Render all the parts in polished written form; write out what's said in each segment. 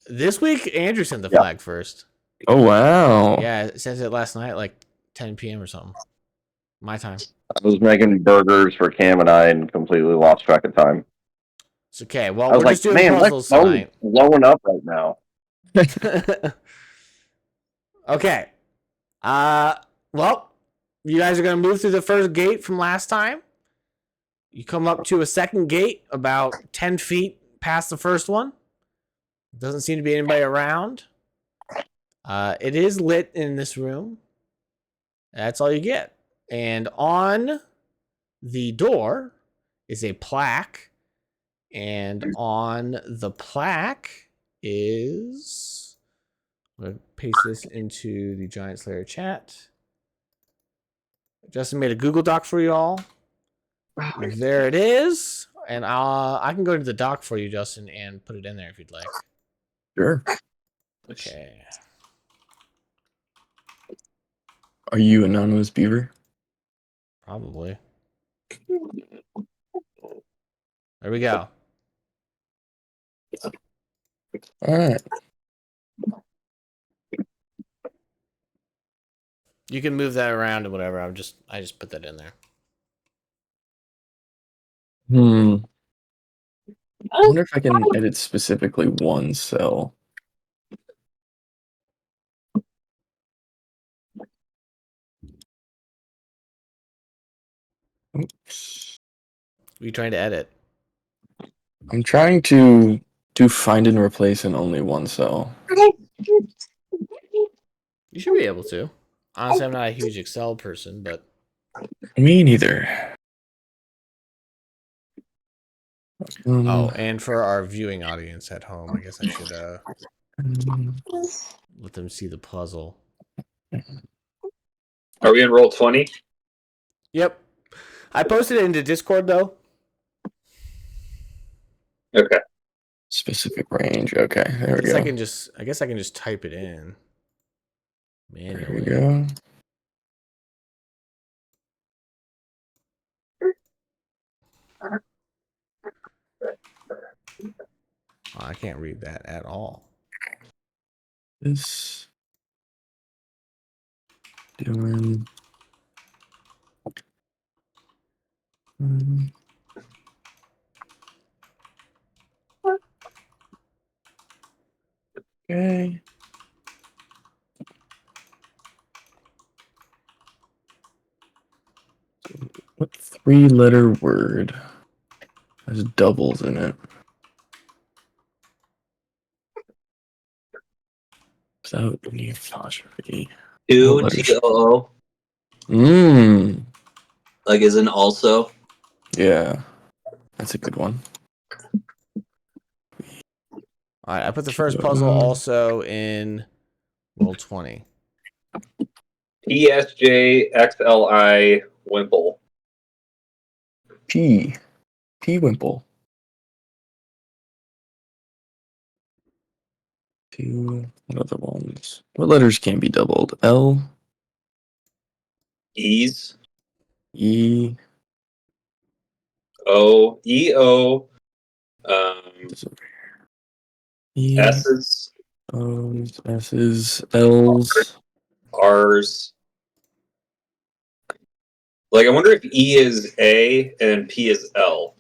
This week, Andrew sent the Yeah. flag first. Oh wow. Yeah, it sent it last night, like 10 p.m. or something. My time. I was making burgers for Cam and I and completely lost track of time. It's okay. Well, I was we're like, just doing man, my puzzles phone's tonight. blowing up right now. Okay. Well, you guys are going to move through the first gate from last time. You come up to a second gate about 10 feet past the first one. Doesn't seem to be anybody around. It is lit in this room. That's all you get. And on the door is a plaque. And on the plaque is... I'm going to paste this into the Giant Slayer chat. Justin made a Google Doc for you all. There it is. And I can go to the doc for you, Justin, and put it in there if you'd like. Sure. Okay. Are you Anonymous Beaver? Probably. There we go. All right. You can move that around and whatever. I just put that in there. I wonder if I can edit specifically one cell. Oops. What are you trying to edit? I'm trying to do find and replace in only one cell. You should be able to. Honestly, I'm not a huge Excel person, but... Me neither. Oh, and for our viewing audience at home, I guess I should let them see the puzzle. Are we in roll 20? Yep. I posted it into Discord, though. Okay. Specific range. Okay, there we I go. guess I can just type it in manually. There we go. Oh, I can't read that at all. This doing. Okay. What 3-letter word has doubles in it? Without any apostrophe. 2 TOO. Mmm. Like as in also. Yeah. That's a good one. All right, I put the first puzzle also in roll 20. ESJXLI Wimple. P. P Wimple. 2. What other ones? What letters can be doubled? L. E's. E. O. EO. What's over here? E. S's. O's. S's. L's. R's. Like, I wonder if E is A and P is L.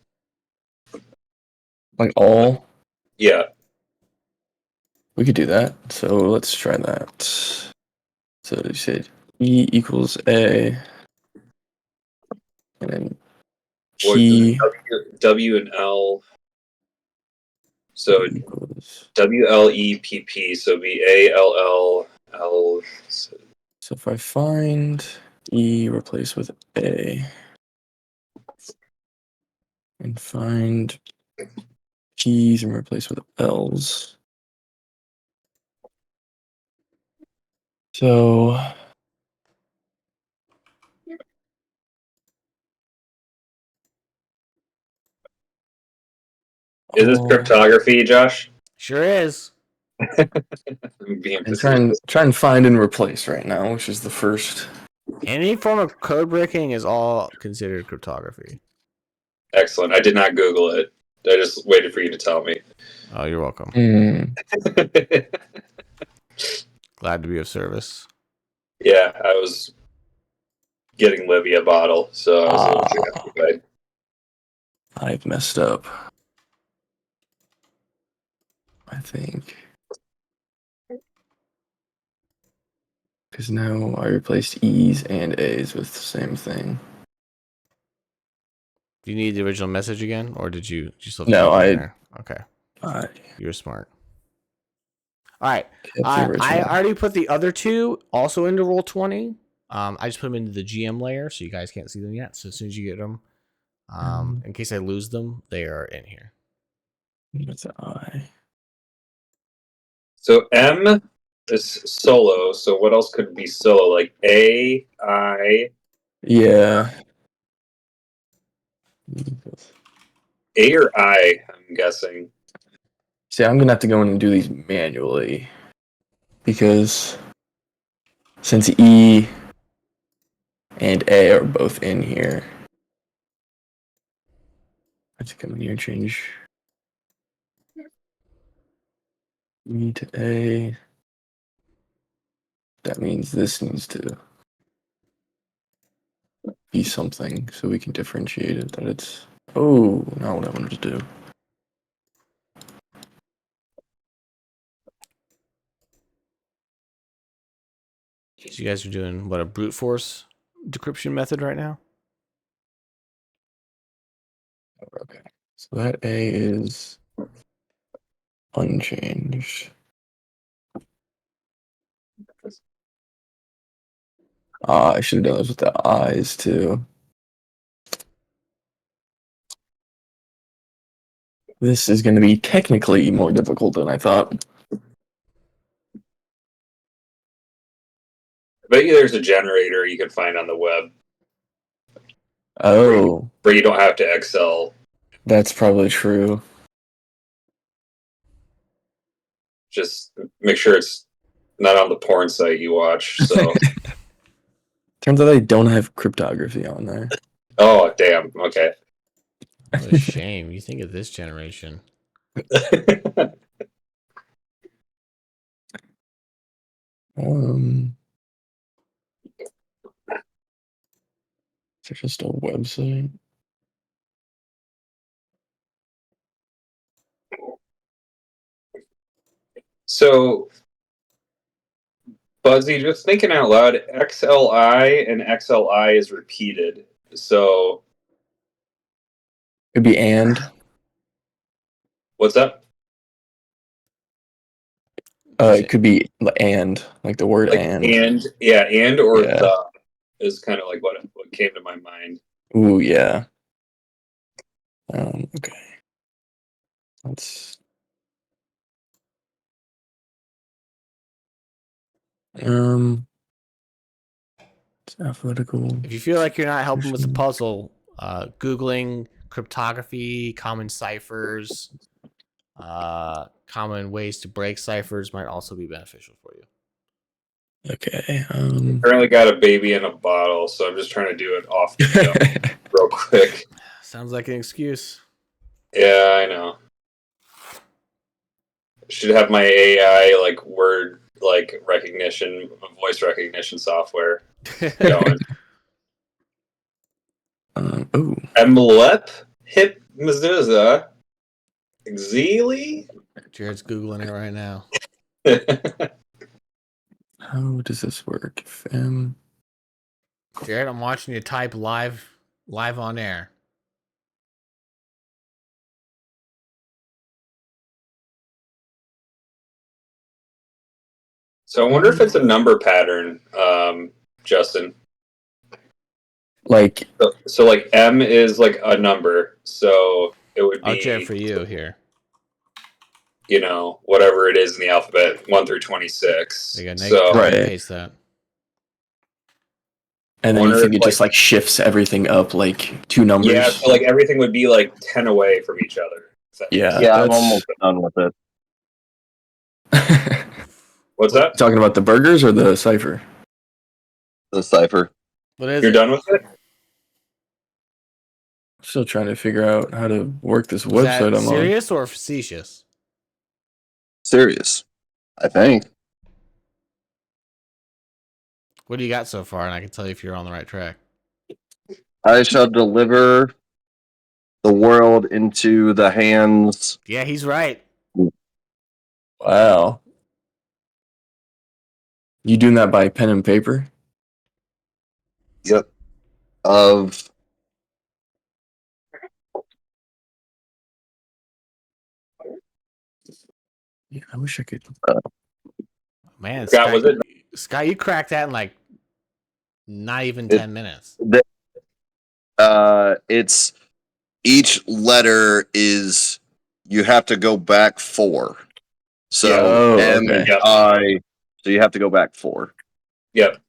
Like all. Yeah. We could do that. So let's try that. So you said E equals A. And then P W and L. So equals. WLEPP. So be ALL. So if I find E replace with A. And find P's and replace with L's. So Is this cryptography, Josh? Sure is. And try and find and replace right now, which is the first. Any form of code breaking is all considered cryptography. Excellent. I did not Google it. I just waited for you to tell me. Oh, you're welcome. Glad to be of service. Yeah, I was getting Livy a bottle, so I was a little preoccupied. I've messed up. I think. Because now I replaced E's and A's with the same thing. Do you need the original message again, or did you still have No, to keep it in I- there? Okay, I you're smart. All right, kept the I original. already put the other two also into Roll20. I just put them into the GM layer, so you guys can't see them yet. So as soon as you get them, in case I lose them, they are in here. What's I? So M is solo. So what else could be solo? Like A, I, Yeah. A or I. I'm guessing. See, I'm gonna have to go in and do these manually because since E and A are both in here, I have to come in here and change E to A. That means this needs to be something so we can differentiate it. That it's not what I wanted to do. So you guys are doing what, a brute force decryption method right now? Okay, so that A is unchanged. I should have done this with the I's too. This is going to be technically more difficult than I thought. I bet you there's a generator you can find on the web Oh, where you don't have to Excel. that's probably true. Just make sure it's not on the porn site you watch. So, Turns out they don't have cryptography on there. oh damn. Okay. What a shame. You think of this generation. Is it just a website? So, Buzzy, just thinking out loud, XLI and XLI is repeated. So, Could be and. what's up? It could be and, like the word Like and. yeah, and or Yeah. the is kind of like what came to my mind. Ooh, yeah. Okay. Let's. It's alphabetical. If you feel like you're not helping with the puzzle, Googling cryptography, common ciphers, common ways to break ciphers might also be beneficial for you. Okay. Currently got a baby in a bottle, so I'm just trying to do it off the jump real quick. Sounds like an excuse. Yeah, I know. Should have my AI like word like recognition, voice recognition software going. Ooh. Emlep hip mezuzah Xeely. Jared's Googling it right now. How does this work? If Jared, I'm watching you type live on air. So I wonder if it's a number pattern, Justin. like So like M is like a number, so it would I'll be check for you here. you know whatever it is in the alphabet, 1 through 26. There you go. So Right. Paste that. and then you wonder think if, it just like shifts everything up like two numbers. yeah, so like everything would be like 10 away from each other. Yeah. Yeah, I'm that's- almost done with it. What's that? Talking about the burgers or the cipher? The cipher. What is You're it? done with it? Still trying to figure out how to work this Was that website I'm on. serious or facetious? Serious, I think. What do you got so far? And I can tell you if you're on the right track. I shall deliver the world into the hands. Yeah, he's right. Wow. You doing that by pen and paper? Yep. Of Yeah, I wish I could. Man, Scott, was it? Scott, you cracked that in like not even It- 10 minutes. it's each letter is you have to go back 4. So Yeah, oh, M okay. is I. So you have to go back 4. Yep.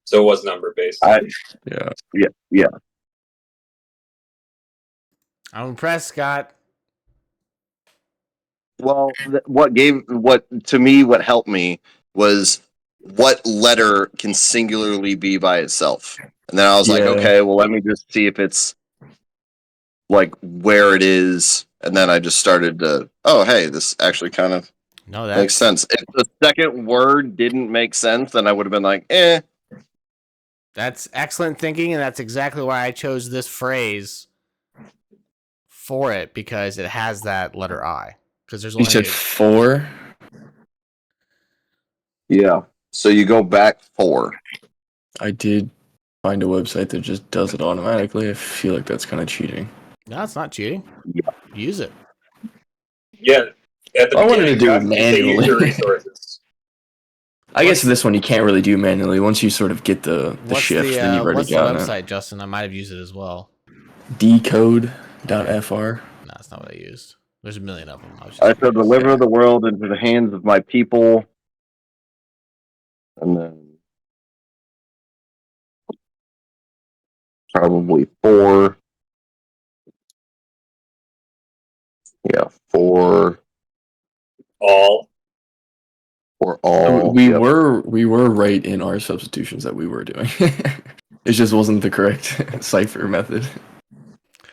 So it was number based. Yeah. Yeah. I'm impressed, Scott. Well, what helped me was what letter can singularly be by itself, and then I was like, Yeah. okay, well, let me just see if it's like where it is, and then I just started to, oh, hey, this actually kind of No, makes sense. If the second word didn't make sense, then I would have been like, eh. that's excellent thinking, and that's exactly why I chose this phrase for it, because it has that letter I. Because there's You only said 4? Yeah. So you go back 4. I did find a website that just does it automatically. I feel like that's kind of cheating. No, it's not cheating. Yeah. Use it. Yeah. At the I wanted to beginning, do it Josh, you say use manually. your resources. I guess this one you can't really do manually. Once you sort of get the shift, then you've already what's the gotten website, Justin? I might have used it as well. it. Decode.fr. No, that's not what I used. There's a million of them. I shall deliver the world into the hands of my people, and then probably 4. Yeah, 4 All. for all. We Yep. were right in our substitutions that we were doing. It just wasn't the correct cipher method.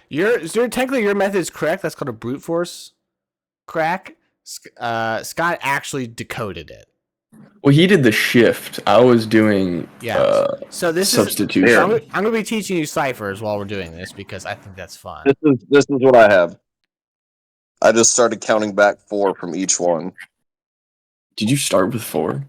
Technically your method is correct. That's called a brute force crack. Scott actually decoded it. Well, he did the shift. I was doing So this substitution. is. I'm going to be teaching you ciphers while we're doing this because I think that's fun. This is what I have. I just started counting back 4 from each one. Did you start with 4?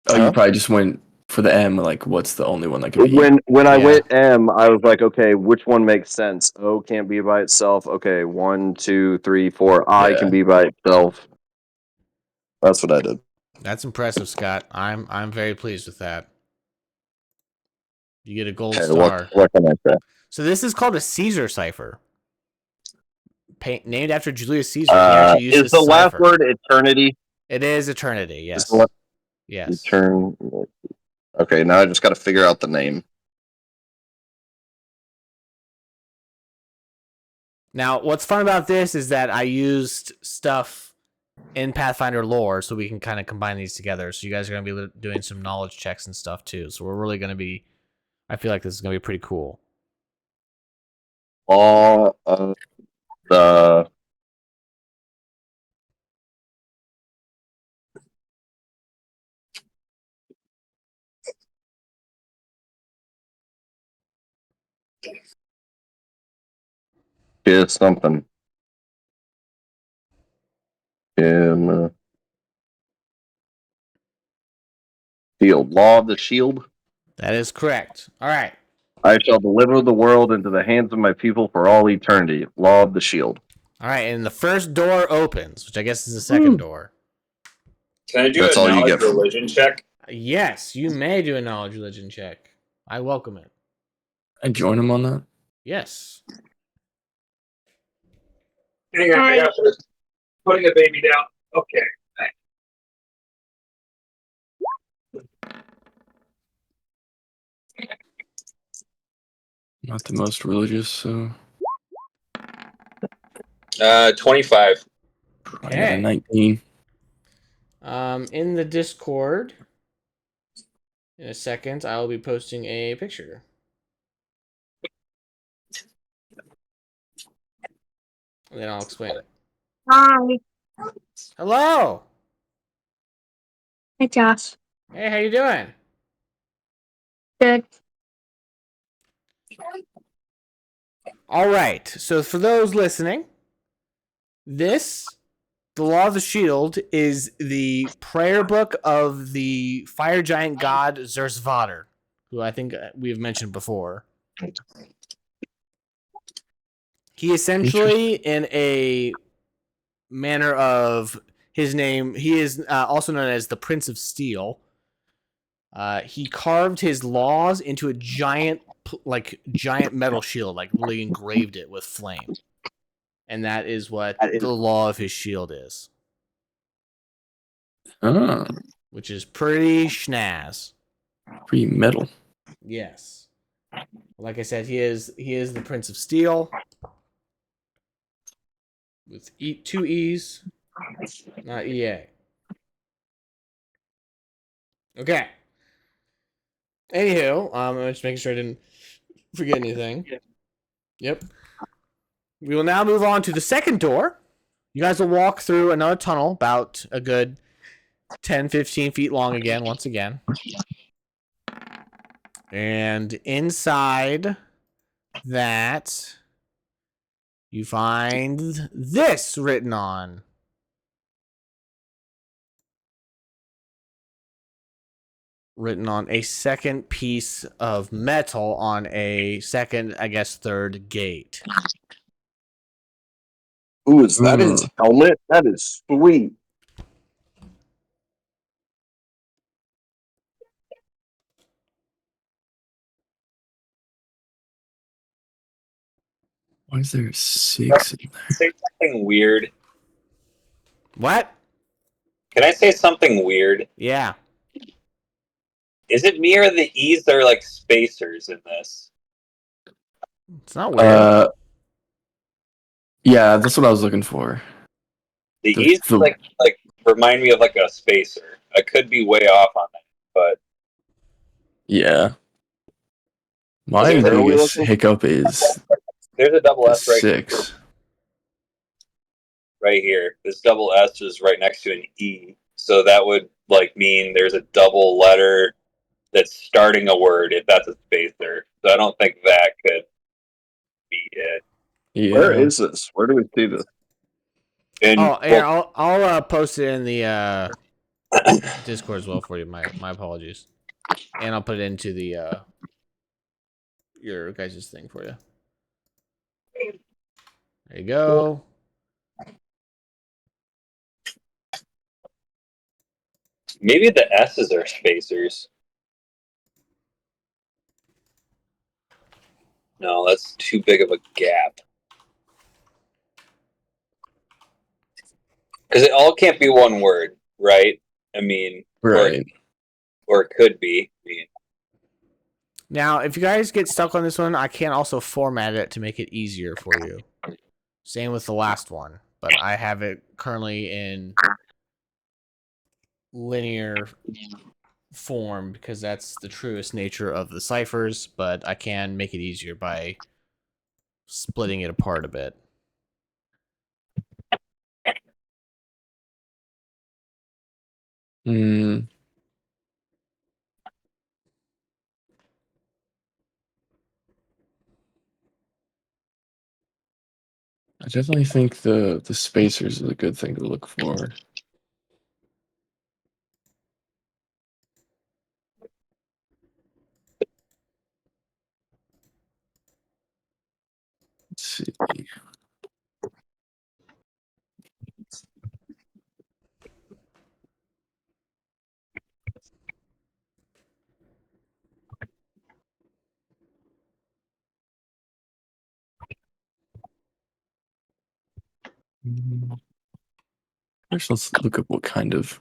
Oh, Huh? you probably just went for the M. Like, what's the only one that could be? When I Yeah. went M, I was like, okay, which one makes sense? O can't be by itself. Okay, 1, 2, 3, 4. I Yeah. can be by itself. That's what I did. That's impressive, Scott. I'm very pleased with that. You get a gold Okay, star. what can I say? So this is called a Caesar cipher, named after Julius Caesar. He actually used Is this the last cipher. word eternity? It is eternity. Yes. Is the last Yes. Okay, now I just got to figure out the name. Now, what's fun about this is that I used stuff in Pathfinder lore, so we can kind of combine these together. So you guys are going to be doing some knowledge checks and stuff too. So we're really going to be. I feel like this is going to be pretty cool. Law of the is something. Shield. Law of the shield. That is correct. All right. I shall deliver the world into the hands of my people for all eternity. Law of the shield. All right. And the first door opens, which I guess is the second door. Can I do That's a all you knowledge get from religion check? Yes, you may do a knowledge religion check. I welcome it. I join him on that. Yes. Hang on, I got this. Putting a baby down. Okay. Not the most religious, so 25. I got a 19. In the Discord, in a second, I will be posting a picture. And then I'll explain it. Hi. Hello. Hey, Josh. Hey, how you doing? Good. All right. So for those listening, the Law of the Shield, is the prayer book of the fire giant god Zersvater, who I think we've mentioned before. He essentially, in a manner of his name, he is also known as the Prince of Steel. He carved his laws into a giant metal shield, like really engraved it with flame. And that is what the law of his shield is. Ah, Which is pretty schnaz. pretty metal. Yes. Like I said, he is the Prince of Steel. With two E's, not EA. Okay. Anywho, I'm just making sure I didn't forget anything. Yep. We will now move on to the second door. You guys will walk through another tunnel, about a good 10, 15 feet long again, once again. And inside that, you find this written on. Written on a second piece of metal on a second, I guess, third gate. Ooh, is that his helmet? That is sweet. Why is there 6 in there? Say something weird. What? Can I say something weird? Yeah. Is it me or the E's are like spacers in this? It's not weird. Yeah, that's what I was looking for. The The- E's the- like remind me of like a spacer. I could be way off on that, but Yeah. My Where are we biggest looking? hiccup is there's a double the S right 6. right here. This double S is right next to an E, so that would like mean there's a double letter that's starting a word if that's a spacer. So I don't think that could be it. Yeah. Where is this? Where do we see this? And Here, I'll post it in the Discord as well for you. My apologies. And I'll put it into the your guys' thing for you. There you go. maybe the S's are spacers. No, that's too big of a gap. Because it all can't be one word, right? I mean, Right. or it could be. I mean, Now, if you guys get stuck on this one, I can also format it to make it easier for you. Same with the last one, but I have it currently in linear form because that's the truest nature of the ciphers, but I can make it easier by splitting it apart a bit. Hmm. I definitely think the spacers is a good thing to look for. Let's see. First, let's look up what kind of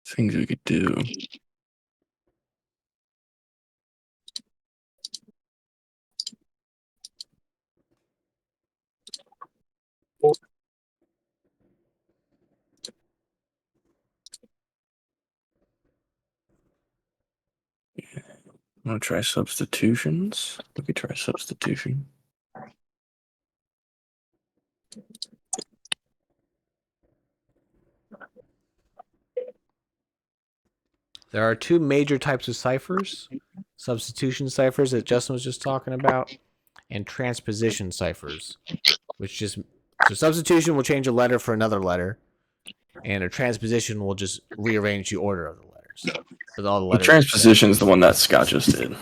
things we could do. want to try substitutions? We could try substitution. There are two major types of ciphers: substitution ciphers that Justin was just talking about, and transposition ciphers, which just so substitution will change a letter for another letter, and a transposition will just rearrange the order of the letters. With all the The letters. transposition is the one that Scott just did.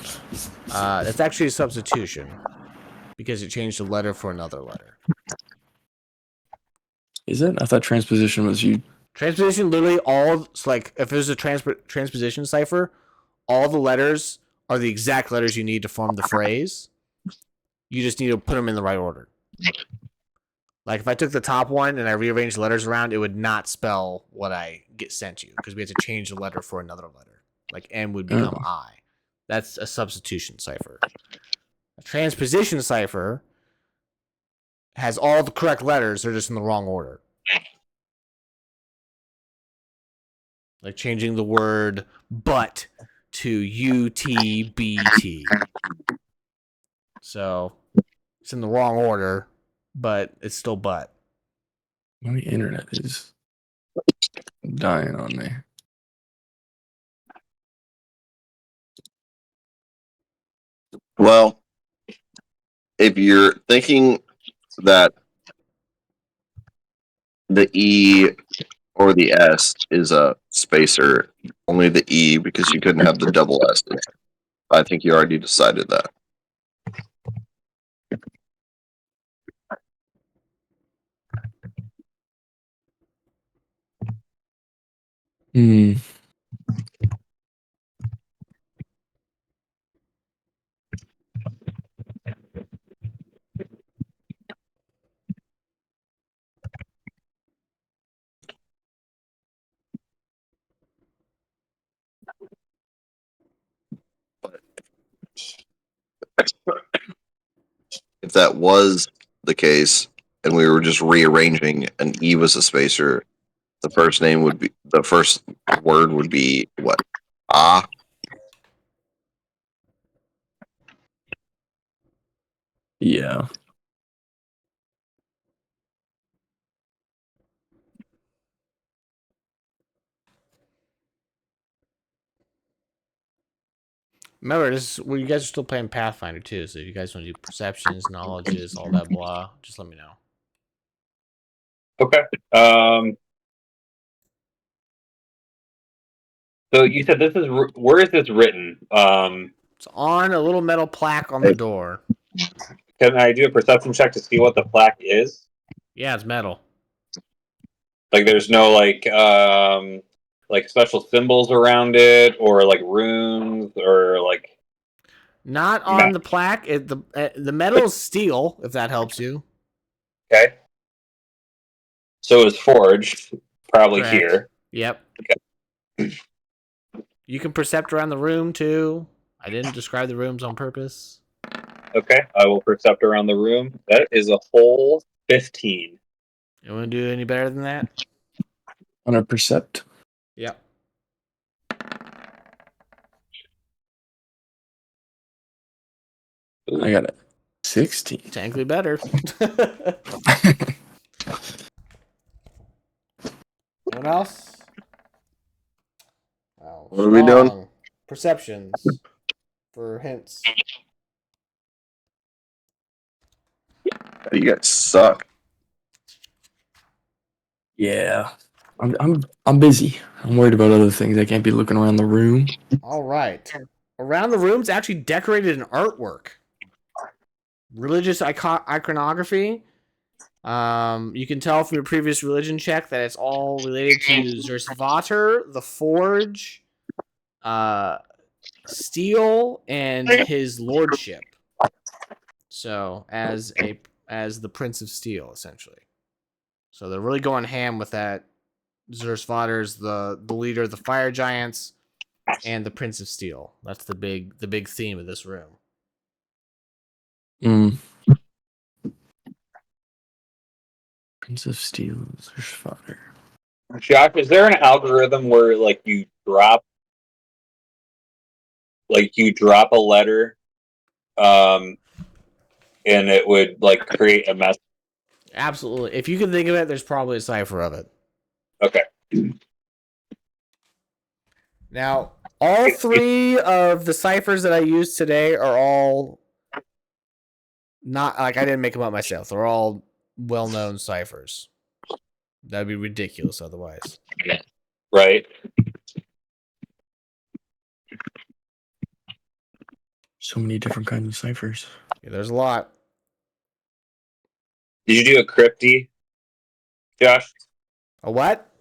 That's actually a substitution because it changed the letter for another letter. Is it? I thought transposition was you. Transposition literally all like if there's a transposition cipher, all the letters are the exact letters you need to form the phrase. You just need to put them in the right order. Like if I took the top one and I rearranged the letters around, it would not spell what I get sent you because we had to change the letter for another letter. Like M would become I. That's a substitution cipher. A transposition cipher has all the correct letters, they're just in the wrong order. Like changing the word but to UTBT. So it's in the wrong order, but it's still but. My internet is dying on me. Well, if you're thinking that the E or the S is a spacer, only the E because you couldn't have the double S. I think you already decided that. Hmm. If that was the case, and we were just rearranging, and E was a spacer, the first word would be what? Ah. Yeah. Remember, this is, well, you guys are still playing Pathfinder too, so if you guys want to do perceptions, knowledges, all that blah, just let me know. Okay. So you said this is where is this written? It's on a little metal plaque on the door. Can I do a perception check to see what the plaque is? Yeah, it's metal. Like, there's no like special symbols around it, or like runes, or like. Not on the plaque. The metal is steel, if that helps you. Okay. So it's forged, probably Correct. here. Yep. Okay. You can percept around the room too. I didn't describe the rooms on purpose. Okay, I will percept around the room. That is a whole 15. You want to do any better than that? On a percept? Yep. Ooh. I got a 16. Technically better. Anyone else? Oh, What are we doing? strong. Perceptions for hints. You guys suck. Yeah. I'm busy. I'm worried about other things. I can't be looking around the room. All right. Around the room's actually decorated in artwork. Religious iconography. You can tell from your previous religion check that it's all related to Zersvater, the Forge, Steel, and his lordship. So as the Prince of Steel, essentially. So they're really going ham with that. Zersvater's the leader of the Fire Giants, and the Prince of Steel. That's the big theme of this room. Prince of Steel, Zersvater. Josh, is there an algorithm where like you drop like you drop a letter, and it would like create a mess. Absolutely. If you can think of it, there's probably a cipher of it. Okay. Now, all three of the ciphers that I used today are all not like I didn't make them up myself. They're all well-known ciphers. That'd be ridiculous otherwise. Right. So many different kinds of ciphers. Yeah, there's a lot. Did you do a crypty, Josh? A what?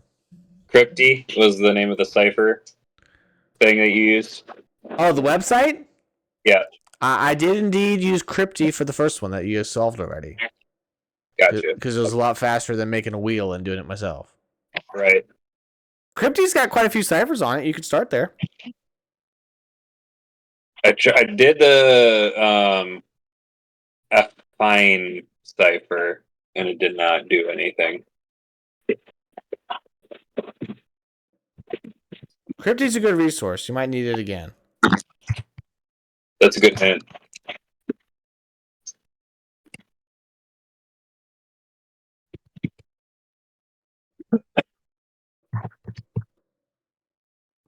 Crypty was the name of the cipher thing that you used. Oh, the website? Yeah. I did indeed use Crypty for the first one that you solved already. Gotcha. Because it was a lot faster than making a wheel and doing it myself. Right. Crypty's got quite a few ciphers on it. You could start there. I did the affine cipher, and it did not do anything. Crypty's a good resource. You might need it again. That's a good hint.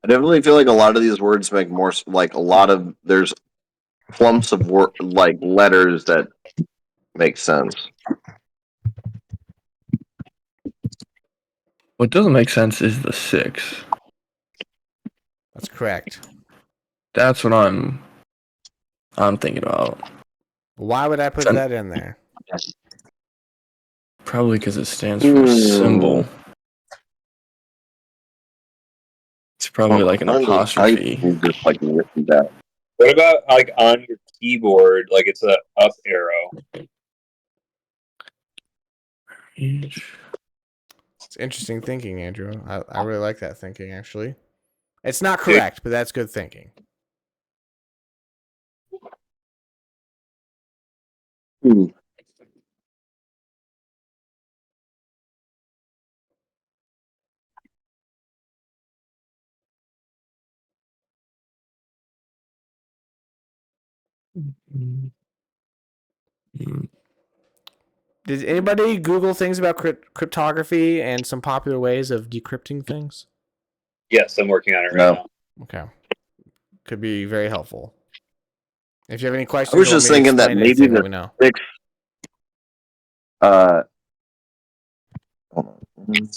I definitely feel like a lot of these words make more like a lot of there's clumps of like letters that make sense. What doesn't make sense is the 6. That's correct. That's what I'm thinking about. Why would I put that in there? Probably because it stands for symbol. It's probably like an apostrophe. Just like written that. What about like on your keyboard, like it's a up arrow? It's interesting thinking, Andrew. I really like that thinking, actually. It's not correct, but that's good thinking. Did anybody Google things about cryptography and some popular ways of decrypting things? Yes, I'm working on it right now. Okay. Could be very helpful. If you have any questions, I was just thinking that maybe let me know. the 6. Hold on.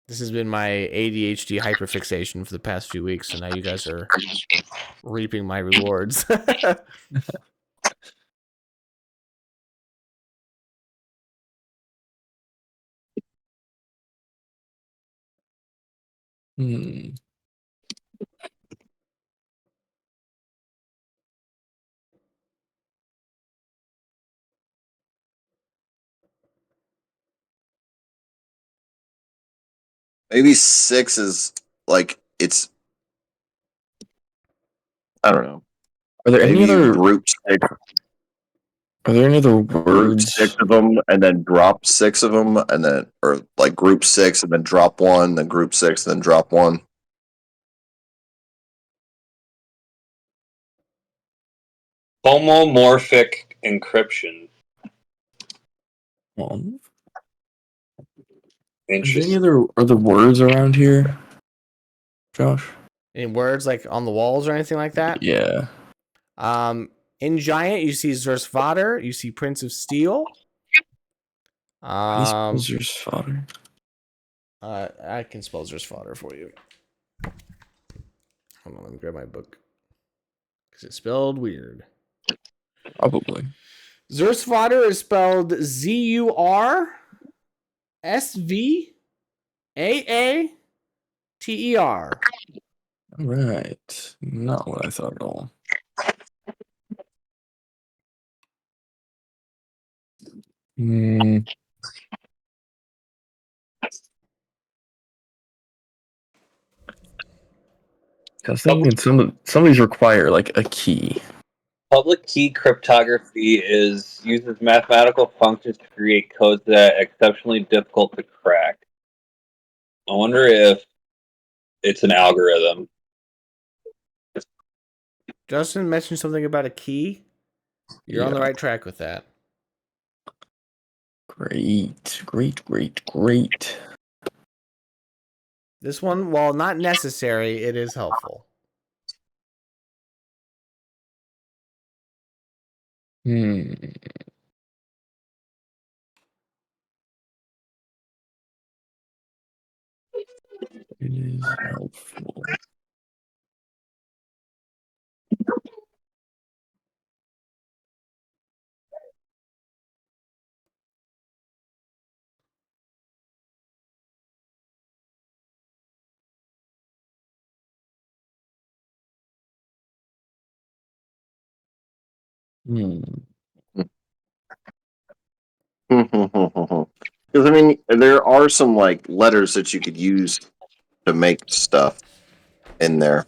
This has been my ADHD hyperfixation for the past few weeks, and now you guys are reaping my rewards. Maybe 6 is like it's. I don't know. Are there any Maybe other group 6? Are there any other Group words? 6 of them, and then drop 6 of them, and then or like group 6 and then drop 1, then group 6 and then drop 1. Homomorphic encryption. Are there Interesting. any other words around here, Josh? Any words like on the walls or anything like that? Yeah. In Giant, you see Zersvater, you see Prince of Steel. How do you spell Zersvater? I can spell Zersvater for you. Hold on, let me grab my book. Because it's spelled weird. Probably. Zersvater is spelled ZurSvaater. All right. Not what I thought at all. Because thinking some of these require like a key. Public key cryptography uses mathematical functions to create codes that are exceptionally difficult to crack. I wonder if it's an algorithm. Justin mentioned something about a key. You're on the Yeah. right track with that. Great. This one, while not necessary, it is helpful. It is helpful. Because I mean, there are some like letters that you could use to make stuff in there.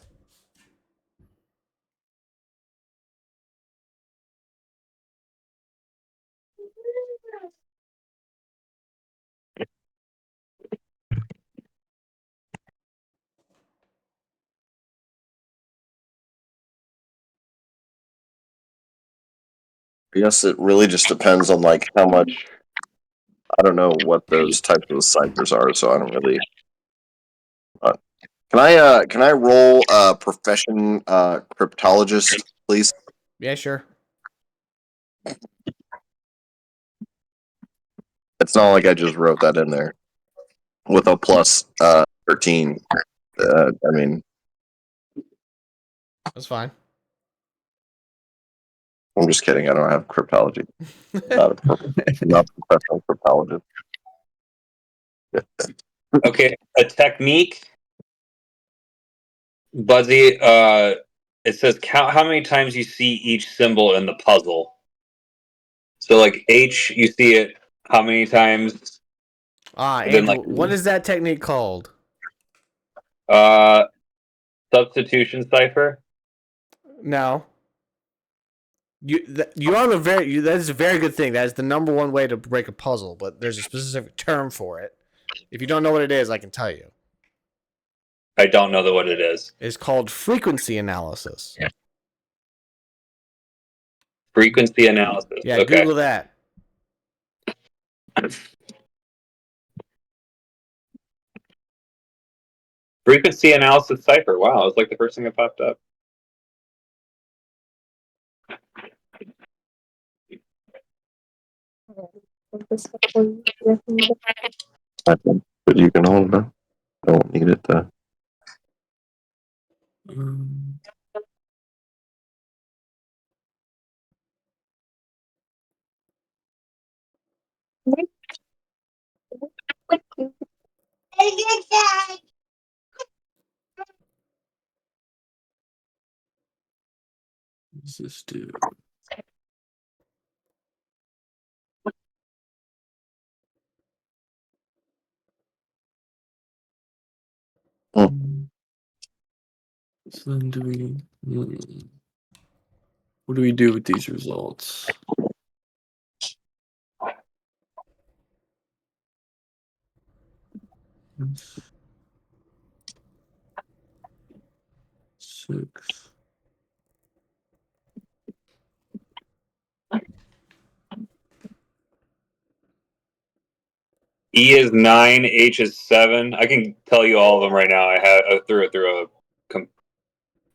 I guess it really just depends on like how much. I don't know what those types of ciphers are, so I don't really. Can I roll profession cryptologist, please? Yeah, sure. It's not like I just wrote that in there with a plus 13. I mean, That's fine. I'm just kidding. I don't have cryptology. Not a professional cryptologist. Okay, a technique, Buzzy. It says count how many times you see each symbol in the puzzle. So, like H, you see it how many times? Then, Andrew, like, what is that technique called? Substitution cipher. No. You're on a that is a very good thing. That is the number one way to break a puzzle, but there's a specific term for it. If you don't know what it is, I can tell you. I don't know what it is. It's called frequency analysis. Frequency analysis. Yeah, Okay. Google that. Frequency analysis cipher. Wow, it's like the first thing that popped up. But you can hold them. Don't need it to. What does this do? So then do we... What do we do with these results? Six. E is 9, H is 7. I can tell you all of them right now. I threw it through a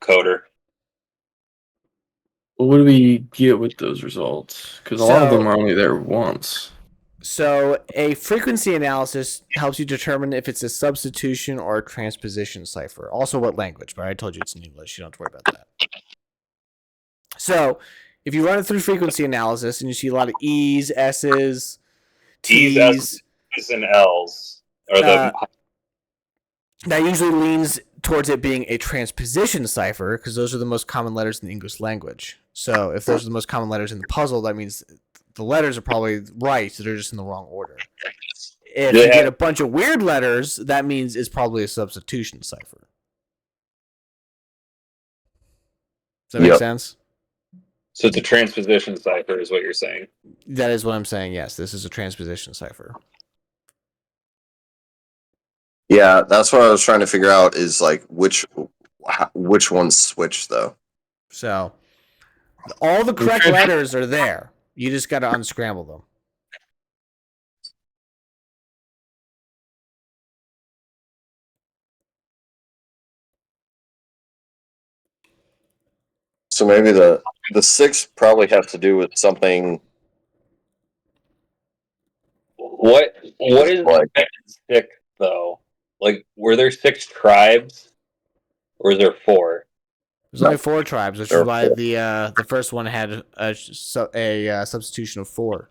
coder. Well, what do we get with those results? Because a lot of them are only there once. So a frequency analysis helps you determine if it's a substitution or a transposition cipher. Also what language, but I told you it's in English. You don't have to worry about that. So if you run it through frequency analysis and you see a lot of E's, S's, T's, S's, and L's are the that usually leans towards it being a transposition cipher because those are the most common letters in the English language. So if those are the most common letters in the puzzle, that means the letters are probably right, so they're just in the wrong order. If you get a bunch of weird letters, that means it's probably a substitution cipher. Does that make sense? So it's a transposition cipher is what you're saying. That is what I'm saying, yes. This is a transposition cipher. Yeah, that's what I was trying to figure out. Is like which ones switch though. So all the correct letters are there. You just got to unscramble them. So maybe the 6 probably has to do with something. What is Like- the 6 though? Like, were there 6 tribes, or is there 4? There's only 4 tribes, which There is are why 4. the first one had a substitution of 4.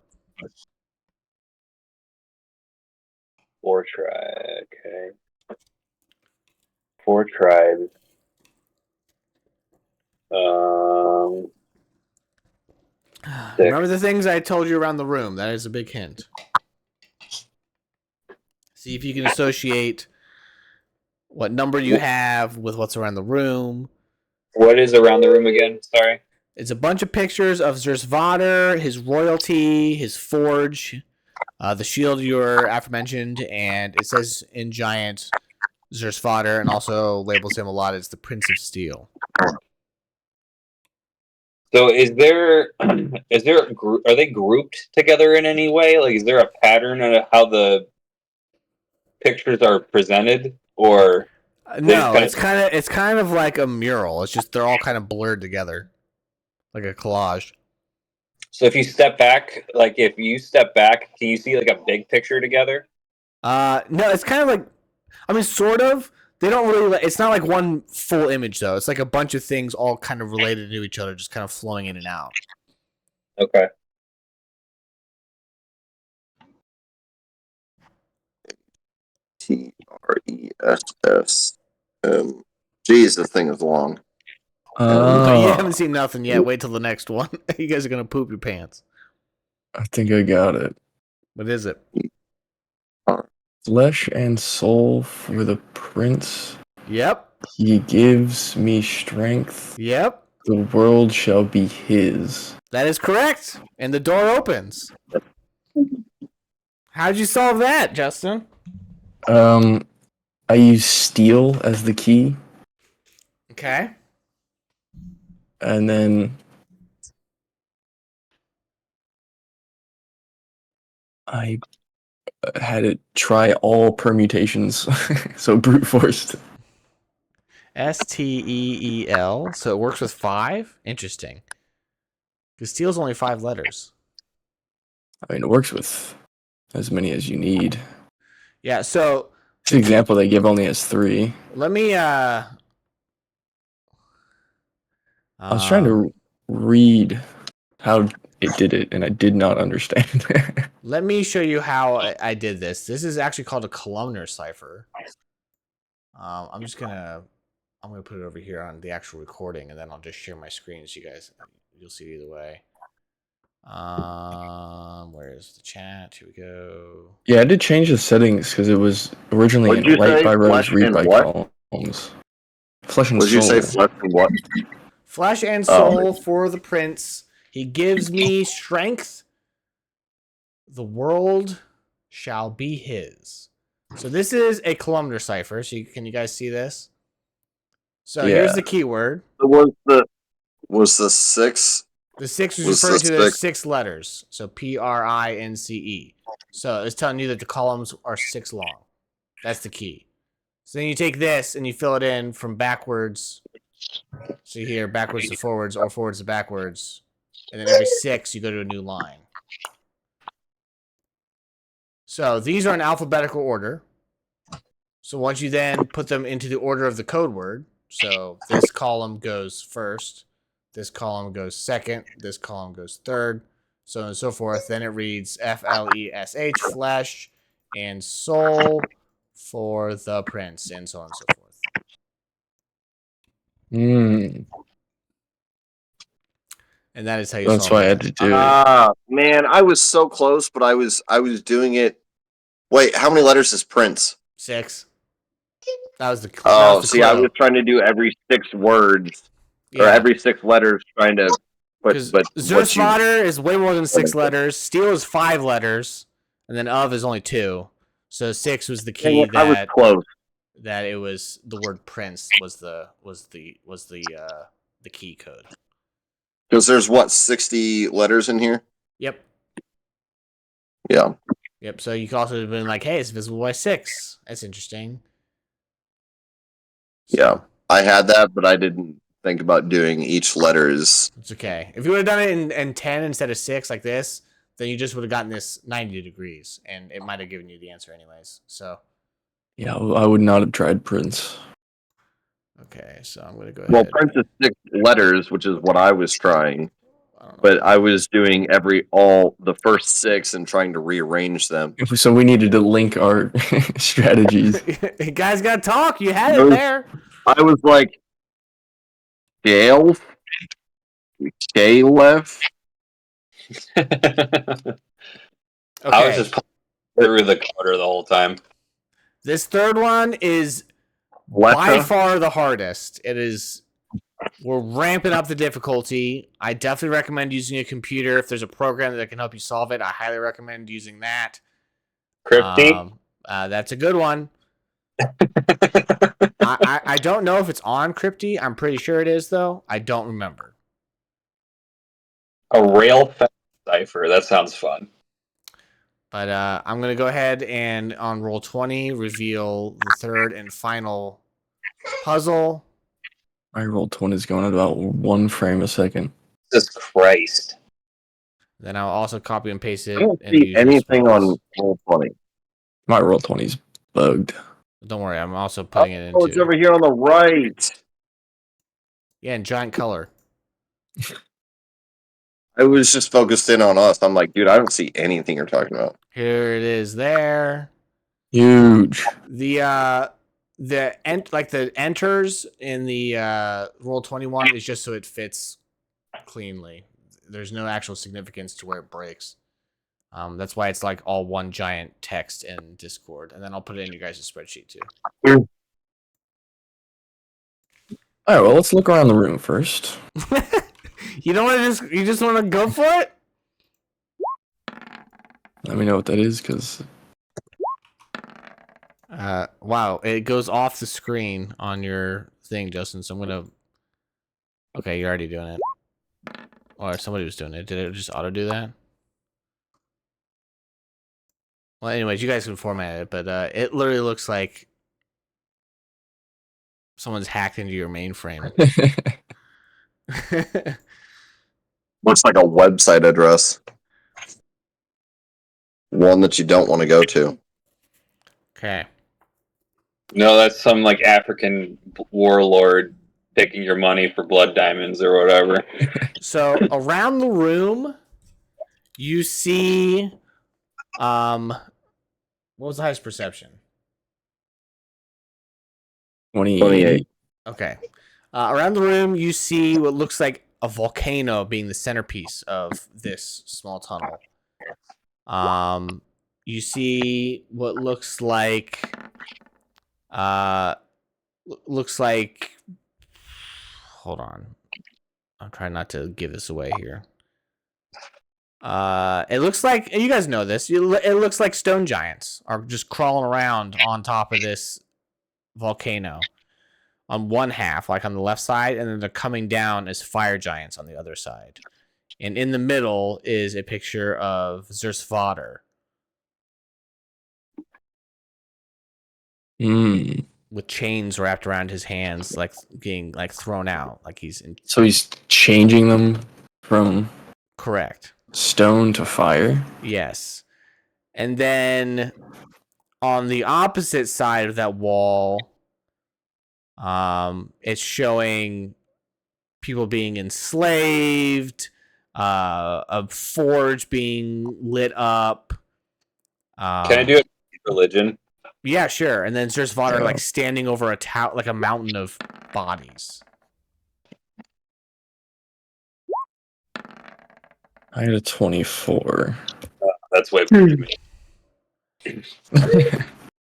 4 tribes. Okay. 4 tribes. Remember the things I told you around the room. That is a big hint. See if you can associate what number you have with what's around the room. What is around the room again? Sorry. It's a bunch of pictures of Zersvater, his royalty, his forge, the shield you were aforementioned, and it says in giant Zersvater, and also labels him a lot as the Prince of Steel. So is there are they grouped together in any way? Like, is there a pattern of how the pictures are presented, or No, it's kind of like a mural. It's just they're all kind of blurred together, like a collage. so if you step back, can you see like a big picture together? No, it's kind of like, I mean, sort of. They don't really. It's not like one full image though. It's like a bunch of things all kind of related to each other, just kind of flowing in and out. Okay. TRESS. Geez, this thing is long. You Oh, haven't seen nothing yet. Wait till the next one. You guys are gonna poop your pants. I think I got it. What is it? Flesh and soul for the prince. Yep. He gives me strength. Yep. The world shall be his. That is correct. And the door opens. How'd you solve that, Justin? I use steel as the key, Okay. and then I had it try all permutations, so brute forced. STEEL. So it works with 5? Interesting. Because steel's only 5 letters. I mean, it works with as many as you need. Yeah, so This example they give only has 3. let me I was trying to read how it did it, and I did not understand. let me show you how I did this. This is actually called a columnar cipher. I'm gonna put it over here on the actual recording, and then I'll just share my screen so you'll see it either way. Where's the chat? Here we go. Yeah, I did change the settings because it was originally What'd you light say? by rows, Flesh read and by what? columns. Flesh and Would soul. you say flesh and what? Flesh and soul for the prince. He gives me strength. The world shall be his. So this is a columnar cipher. So can you guys see this? So Yeah. here's the keyword. Was the 6? The 6 is Was referring the to the 6 6 letters. So PRINCE. So it's telling you that the columns are 6 long. That's the key. So then you take this and you fill it in from backwards. So here, backwards to forwards or forwards to backwards. And then every 6 you go to a new line. So these are in alphabetical order. So once you then put them into the order of the code word, so this column goes first, this column goes second, this column goes third, so on and so forth, then it reads FLESH, flesh, and soul for the prince, and so on and so forth. And that is how you That's solve why I that. had to do it. Man, I was so close, but I was doing it. Wait, how many letters is Prince? 6. That was the Oh, the see, I clue. was trying to do every 6 words or every 6 letters, trying to. Because Zersvater is way more than 6 letters. Steel is 5 letters, and then of is only 2. So 6 was the Dang key it, I was that close. it was the word prince was the key code. Because there's what, 60 letters in here? Yep. Yeah. Yep. So you could also have been like, hey, it's visible by 6. That's interesting. So, Yeah. I had that, but I didn't think about doing each letter is. it's okay. If you would have done it in 10 instead of 6 like this, then you just would have gotten this 90 degrees and it might have given you the answer anyways. So Yeah, I would not have tried Prince. okay, so I'm gonna go Well, ahead. Prince is 6 letters, which is what I was trying. I don't know. But I was doing the first 6 and trying to rearrange them. So we needed to link our strategies. You guys gotta talk. You had it Those- there. I was like, Gale, Caleb. Okay. I was just through the coder the whole time. This third one is by Letra. far the hardest. It is. We're ramping up the difficulty. I definitely recommend using a computer. If there's a program that can help you solve it, I highly recommend using that. Crypty. That's a good one. I don't know if it's on Crypty. I'm pretty sure it is, though. I don't remember. A rail fence cipher. That sounds fun. But I'm going to go ahead and on roll 20 reveal the third and final puzzle. My roll 20 is going at about 1 frame a second. Jesus Christ. Then I'll also copy and paste it. I don't in the see usual anything space. on Roll20. My roll 20 is bugged. Don't worry, I'm also putting it Oh, it's into over here on the right. in giant color. I was just focused in on us. I'm like, dude, I don't see anything you're talking about. Here it is. There. Huge. The enters in the roll 21 is just so it fits cleanly. There's no actual significance to where it breaks. That's why it's like all one giant text in Discord, and then I'll put it in your guys' spreadsheet too. All right, well, let's look around the room first. You don't want to just want to go for it? Let me know what that is, because Wow, it goes off the screen on your thing, Justin. So I'm gonna. Okay, you're already doing it. Or somebody was doing it. Did it just auto do that? Well, anyways, you guys can format it, but it literally looks like someone's hacked into your mainframe. Looks like a website address. One that you don't want to go to. Okay. No, that's some like African warlord taking your money for blood diamonds or whatever. So around the room, you see, what was the highest perception? 28. Okay. Around the room, you see what looks like a volcano being the centerpiece of this small tunnel. You see what looks like, hold on. I'm trying not to give this away here. It looks like, you guys know this, it looks like stone giants are just crawling around on top of this volcano on one half, like on the left side, and then they're coming down as fire giants on the other side. And in the middle is a picture of Zersvater with chains wrapped around his hands, like being like thrown out, like he's in. So he's changing them from Correct. stone to fire? Yes. And then on the opposite side of that wall, it's showing people being enslaved, a forge being lit up. Can I do it? Religion. Yeah, sure. And then there's Vader like standing over like a mountain of bodies. I got a 24. That's way better than me.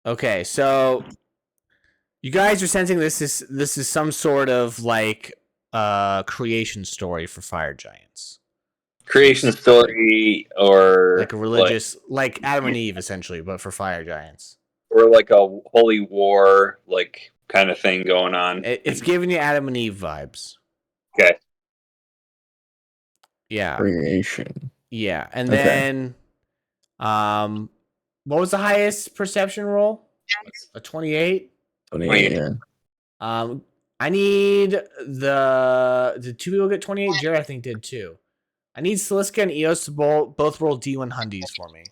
Okay, so you guys are sensing this is some sort of like creation story for fire giants. creation story, or like a religious, like Adam and Eve, essentially, but for fire giants. or like a holy war, like kind of thing going on. It's giving you Adam and Eve vibes. Okay. Yeah, Creation. yeah, and Okay. then, what was the highest perception roll? A 28. 28, yeah. I need did two people get 28? Jared, I think, did too. I need Siliska and Eos to both roll D1 hundies for me.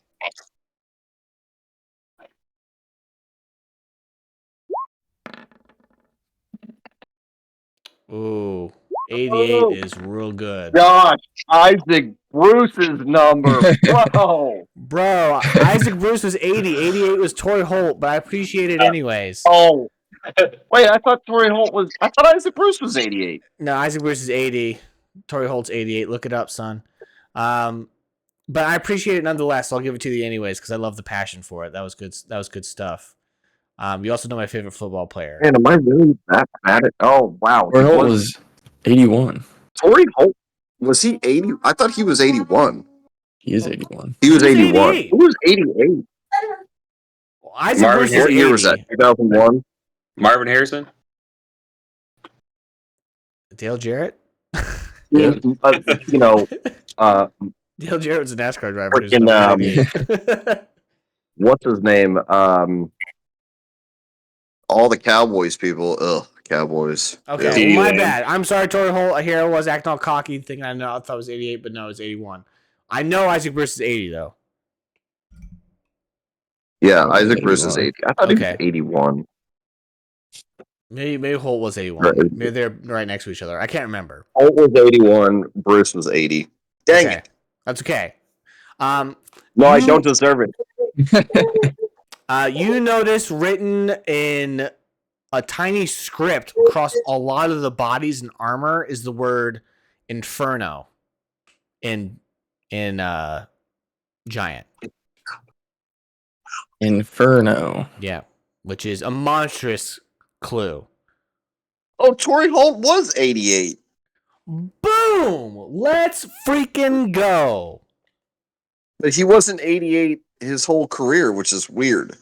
Ooh, 88 is real good. Gosh, Isaac Bruce's number. Whoa. Bro, Isaac Bruce was 80. 88 was Torrey Holt, but I appreciate it anyways. Oh. Wait, I thought Isaac Bruce was 88. No, Isaac Bruce is 80. Torrey Holt's 88. Look it up, son. But I appreciate it nonetheless. So I'll give it to you anyways because I love the passion for it. That was good. That was good stuff. You also know my favorite football player. Man, am I really that bad at? Oh wow, Torrey Holt was 81. Torrey Holt, was he 80? I thought he was 81. He is 81. He was 81. 88. Who was 88? Well, Isaac Marvin, Bruce is What 80. year was that? 2001? Marvin Harrison. Dale Jarrett? Yeah. You know, Dale Jarrett was a NASCAR driver. Freaking, what's his name? All the Cowboys people. Ugh, Cowboys. Okay, Ew. well, my Yeah. bad. I'm sorry, Torrey Holt. Here I was acting all cocky, thinking I thought it was 88, but no, it's 81. I know Isaac Bruce is 80, though. Yeah, Oh, Isaac Bruce 81. is 80. I thought he was Okay. 81. Maybe Holt was 81. Right. Maybe they're right next to each other. I can't remember. Holt was 81. Bruce was 80. Dang Okay. it. That's okay. no, I don't deserve it. You notice written in a tiny script across a lot of the bodies and armor is the word Inferno in Giant. Inferno. Yeah, which is a monstrous clue. Oh, Torrey Holt was 88. Boom! Let's freaking go. But he wasn't 88 his whole career, which is weird.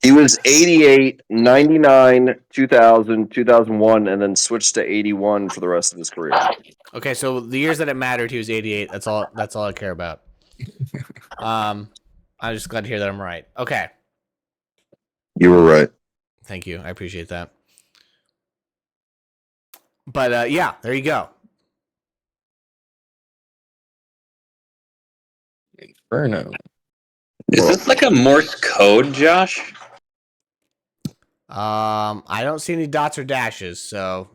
He was 88, 99, 2000, 2001, and then switched to 81 for the rest of his career. Okay, so the years that it mattered, he was 88. That's all I care about. I'm just glad to hear that I'm right. Okay. You were right. Thank you. I appreciate that. But yeah, there you go. Inferno. Is this like a Morse code, Josh? I don't see any dots or dashes, so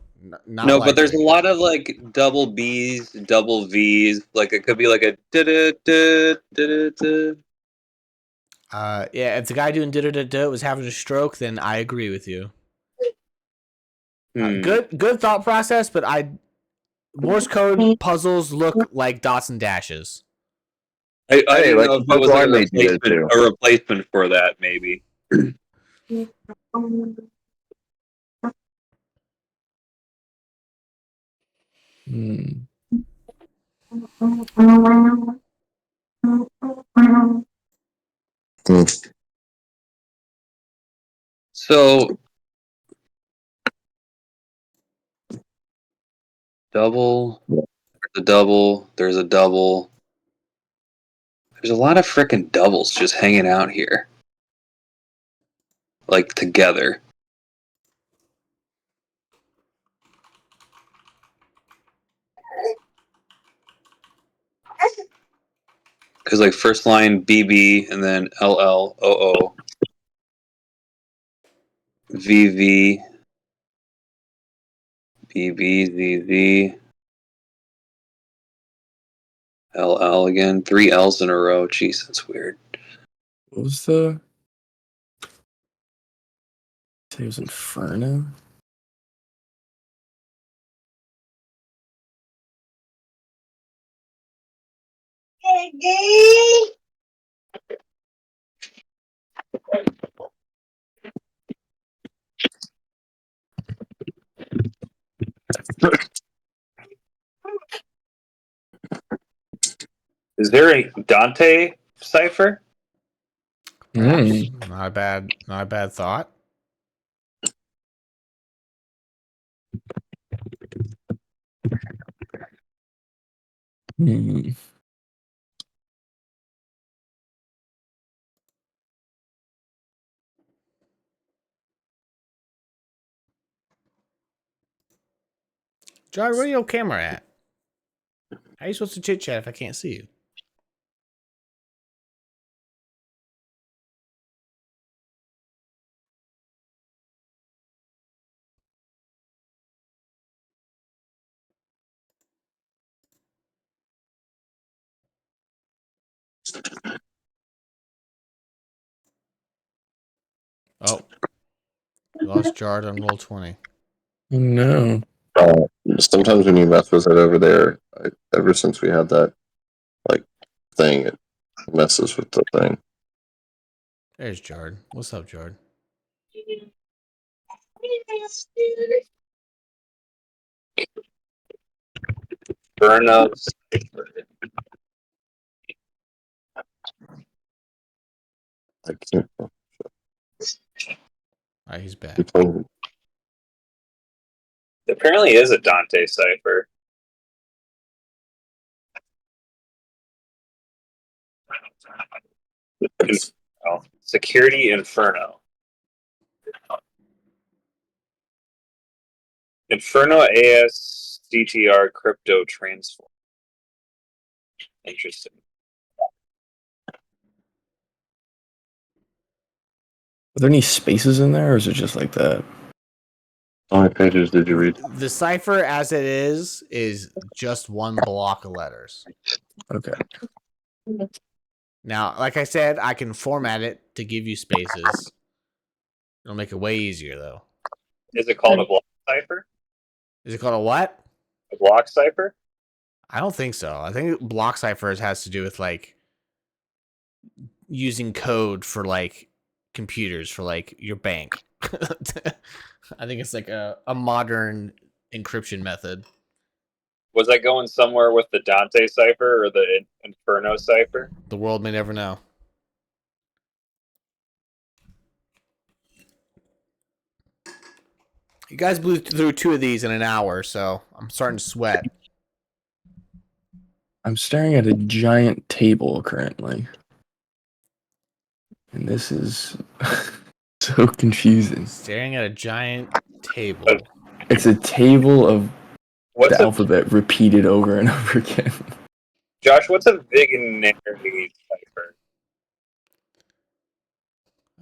not No, but there's a likely. lot of like double B's, double V's. Like it could be like a da-da-da-da-da-da. Yeah, if the guy doing da-da-da-da was having a stroke, then I agree with you. Good thought process, but Morse code puzzles look like dots and dashes. I Hey, didn't like know if the it was like Puzzle I made you do. a replacement for that, maybe. Hmm. Hmm. So double, the double, there's a double. There's a lot of frickin' doubles just hanging out here. Like together. Because like first line BB and then LLOO. VV. BB, ZZ. LL again. 3 L's in a row. Jeez, that's weird. What was the? Say it was Inferno. Is there a Dante cipher? Not a bad thought. Hmm. John, where your camera at? How are you supposed to chit chat if I can't see you? Oh, we lost Jard on roll 20. Oh, no. Sometimes when you mess with it over there, ever since we had that like thing, it messes with the thing. There's Jard. What's up, Jard? Burno cipher. I can't. All right, he's back. There apparently is a Dante cipher. Oh, Security Inferno. Inferno ASCTR crypto transform. Interesting. Are there any spaces in there, or is it just like that? How many pages did you read? The cipher as it is just one block of letters. Okay. Now, like I said, I can format it to give you spaces. It'll make it way easier, though. Is it called a block cipher? Is it called a what? A block cipher? I don't think so. I think block ciphers has to do with like using code for like computers for like your bank. I think it's like a modern encryption method. Was I going somewhere with the Dante cipher or the Inferno cipher? The world may never know. You guys blew through 2 of these in an hour, so I'm starting to sweat. I'm staring at a giant table currently. And this is so confusing. Staring at a giant table. It's a table of What's the a alphabet repeated over and over again. Josh? What's a Vigenary cipher?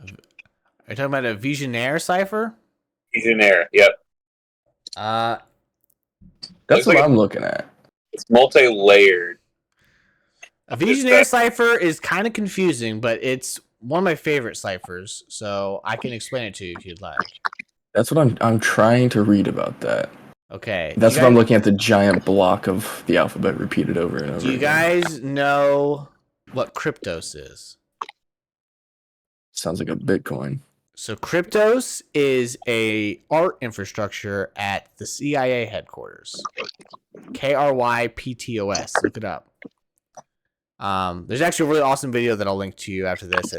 Are you talking about a Visionaire cipher? Vigenary. Yep. That's Looks what like I'm looking at. It's multi-layered. A Visionaire cipher is kind of confusing, but it's one of my favorite ciphers, so I can explain it to you if you'd like. That's what I'm trying to read about that. Okay. That's what I'm looking at, the giant block of the alphabet repeated over and over Do you again. guys know what Kryptos is? Sounds like a Bitcoin. So Kryptos is a art infrastructure at the CIA headquarters. KRYPTOS. Look it up. There's actually a really awesome video that I'll link to you after this.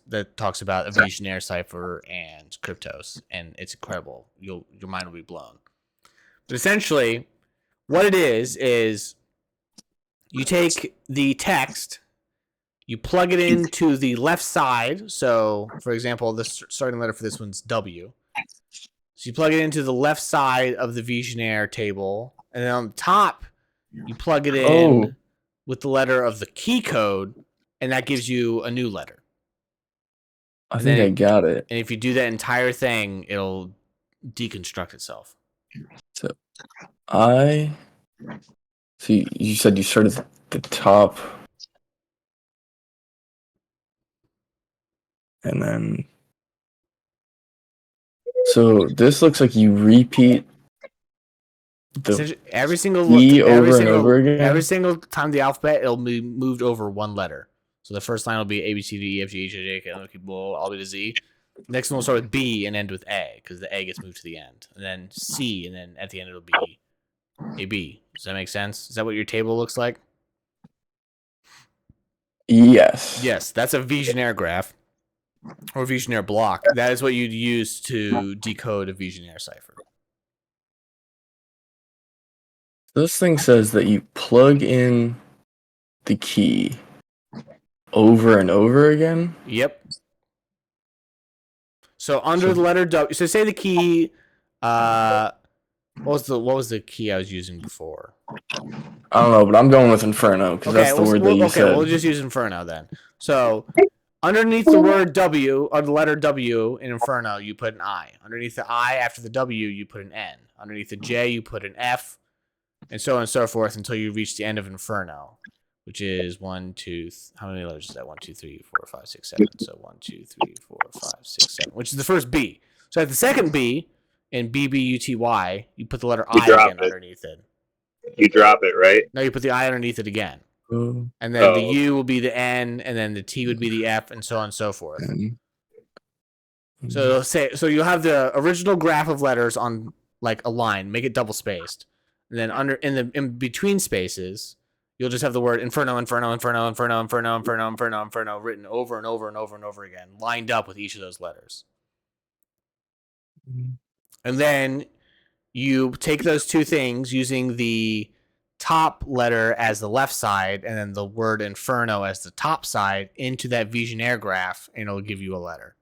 That talks about a Visionaire cipher and Kryptos, and it's incredible. Your mind will be blown. But essentially, what it is you take the text, you plug it into the left side. So, for example, the starting letter for this one's W. So you plug it into the left side of the Visionaire table, and then on the top, you plug it in with the letter of the key code, and that gives you a new letter. I think I got it. And if you do that entire thing, it'll deconstruct itself. So see, you said you started at the top. And then so this looks like you repeat every single every single time the alphabet, it'll be moved over one letter. So the first line will be A, B, C, D, E, F, G, H, I, J, K, L, M, N, O, P, all the way to Z. Next one will start with B and end with A because the A gets moved to the end. And then C, and then at the end it'll be A, B. Does that make sense? Is that what your table looks like? Yes. Yes, that's a Vigenère graph or Vigenère block. That is what you'd use to decode a Vigenère cipher. This thing says that you plug in the key over and over again. Yep. So under the letter W, so say the key, what was the key I was using before? I don't know, but I'm going with Inferno because that's the word that you said. We'll just use Inferno then. So underneath the word W, or the letter W in Inferno, you put an I. Underneath the I after the W, you put an N. Underneath the J, you put an F, and so on and so forth until you reach the end of Inferno, which is 1, 2. How many letters is that? 1, 2, 3, 4, 5, 6, 7. So 1, 2, 3, 4, 5, 6, 7, which is the first B. So at the second B in BBUTY, you put the letter I again underneath it. You drop it, right? No, you put the I underneath it again. Oh, And then the U will be the N, and then the T would be the F, and so on and so forth. So you'll have the original graph of letters on like a line, make it double spaced. And then in between spaces, you'll just have the word Inferno, Inferno, Inferno, Inferno, Inferno, Inferno, Inferno, Inferno written over and over and over and over again, lined up with each of those letters. And then you take those two things using the top letter as the left side and then the word Inferno as the top side into that Vigenère graph, and it'll give you a letter.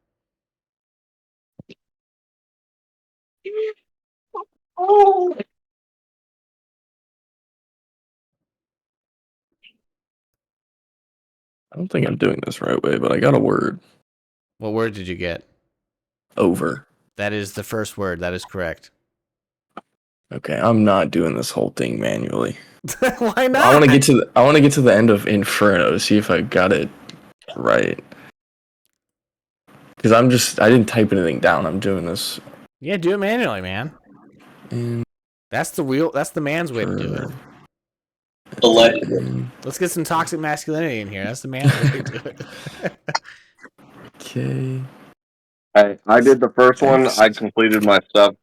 I don't think I'm doing this right way, but I got a word. What word did you get? Over. That is the first word. That is correct. Okay, I'm not doing this whole thing manually. Why not? I want to get to the end of Inferno to see if I got it right. Because I didn't type anything down. I'm doing this. Yeah, do it manually, man. In That's the man's way to do it. Allegedly. Let's get some toxic masculinity in here. That's the man's way to do it. Okay. I did the first one. I completed my stuff.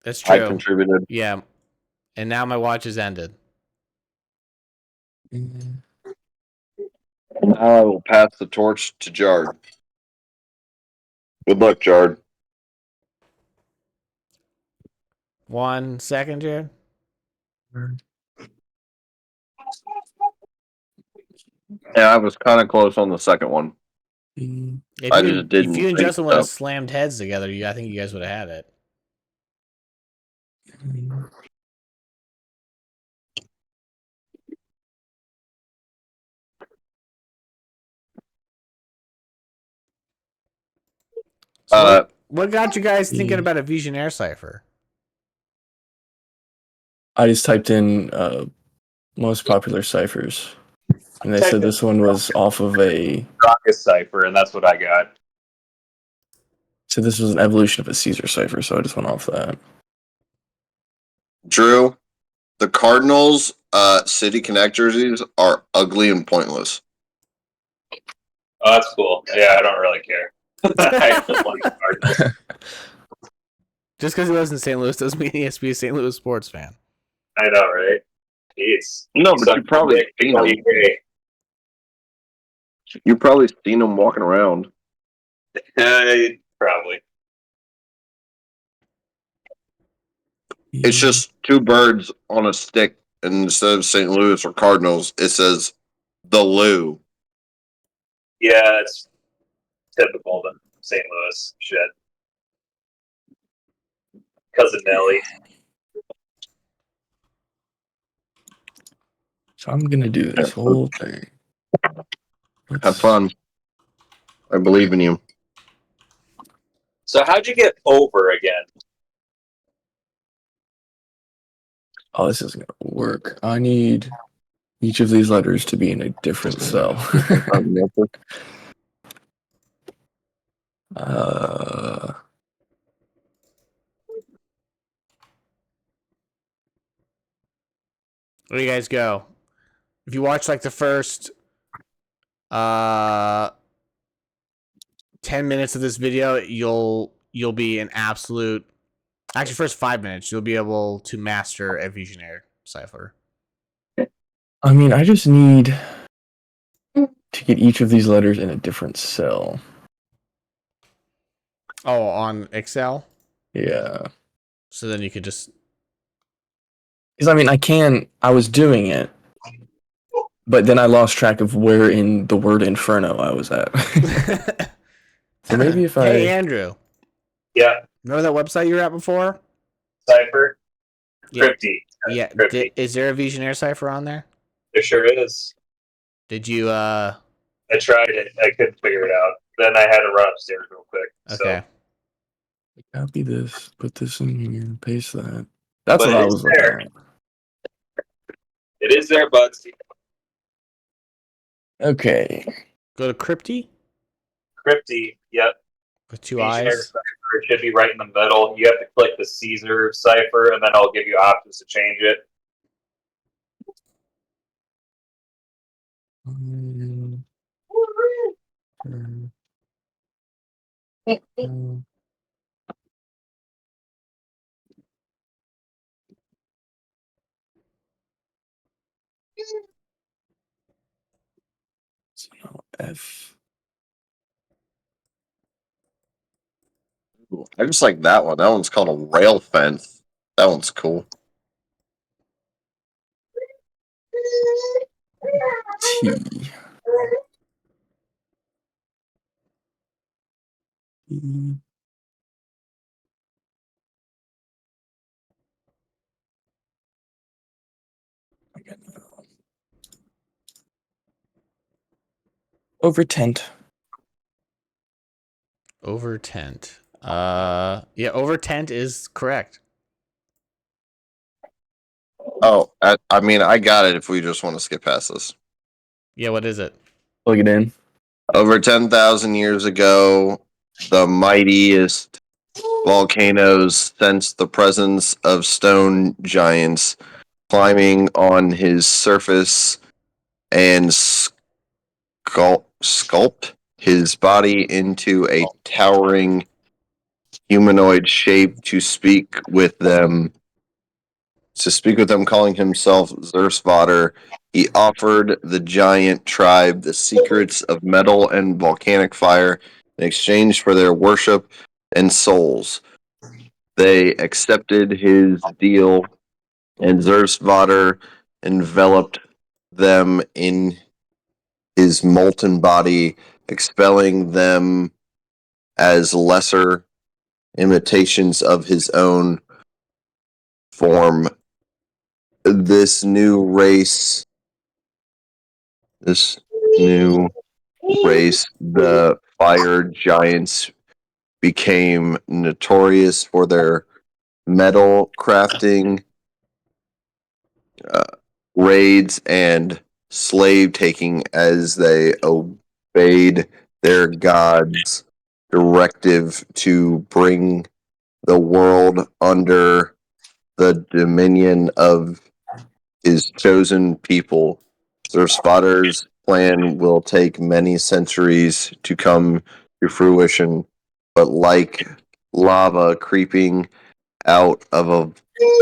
That's true. I contributed. Yeah. And now my watch has ended. Now I will pass the torch to Jard. Good luck, Jard. 1 second, Jared. Yeah, I was kind of close on the second one. If I you, just didn't if you and think Justin would have so. slammed heads together, I think you guys would have had it. So what got you guys thinking about a Vigenère cipher? I just typed in most popular ciphers, and they said this one was off of a. Rocket cipher, and that's what I got. So this was an evolution of a Caesar cipher, so I just went off that. Drew, the Cardinals City Connect jerseys are ugly and pointless. Oh, that's cool. Yeah, I don't really care. I don't like Cardinals. Just because he lives in St. Louis doesn't mean he has to be a St. Louis sports fan. I know, right? Jeez. No, but you've probably seen them. You've probably seen them walking around. Probably. It's just two birds on a stick, and instead of St. Louis or Cardinals, it says the Lou. Yeah, it's typical of St. Louis shit. Cousin Nelly. So I'm gonna do this whole thing. Have fun. I believe in you. So how'd you get over again? Oh, this isn't gonna work. I need each of these letters to be in a different cell. Where do you guys go? If you watch like the first 10 minutes of this video, you'll be an absolute. Actually, first 5 minutes, you'll be able to master a Vigenère cipher. I mean, I just need to get each of these letters in a different cell. Oh, on Excel. Yeah. So then you could just. Because I was doing it, but then I lost track of where in the word inferno I was at. So maybe if Hey, Andrew. Yeah, Remember that website you were at before? cipher. Yeah. Crypty. Yeah. Crypty. Is there a Visionaire cipher on there? There sure is. Did you? I tried it. I couldn't figure it out. Then I had to run upstairs real quick. Okay. Copy this, put this in here, paste that. That's But what I it's was looking there. at. It is there, buds. Okay. Go to Crypty Crypty. Yep. with two Visionary eyes. cipher. It should be right in the middle. You have to click the Caesar cipher, and then I'll give you options to change it. So now F. Ooh, I just like that one. That one's called a rail fence. That one's cool. T. E. I got no. Overtent. Over tent. Yeah, over tent is correct. Oh, I mean, I got it if we just want to skip past this. Yeah, what is it? Plug it in. Over 10,000 years ago, the mightiest volcanoes sensed the presence of stone giants climbing on his surface and sculpt his body into a towering humanoid shape to speak with them, calling himself Zersvater. He offered the giant tribe the secrets of metal and volcanic fire in exchange for their worship and souls. They accepted his deal, and Zersvater enveloped them in his molten body, expelling them as lesser imitations of his own form. This new race, this new race, the fire giants, became notorious for their metal crafting, uh, raids, and slave taking as they obeyed their gods' directive to bring the world under the dominion of his chosen people. Their spotter's plan will take many centuries to come to fruition, but like lava creeping out of a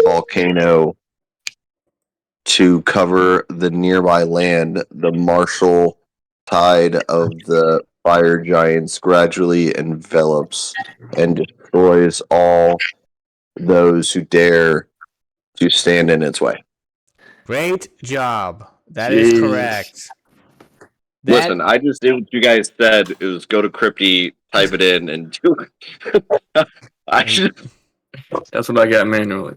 volcano to cover the nearby land, the martial tide of the fire giants gradually envelops and destroys all those who dare to stand in its way. Great job. That is Jeez. correct. Listen, I just did what you guys said. It was go to Crypty, type it in, and do it. I should. That's what I got manually.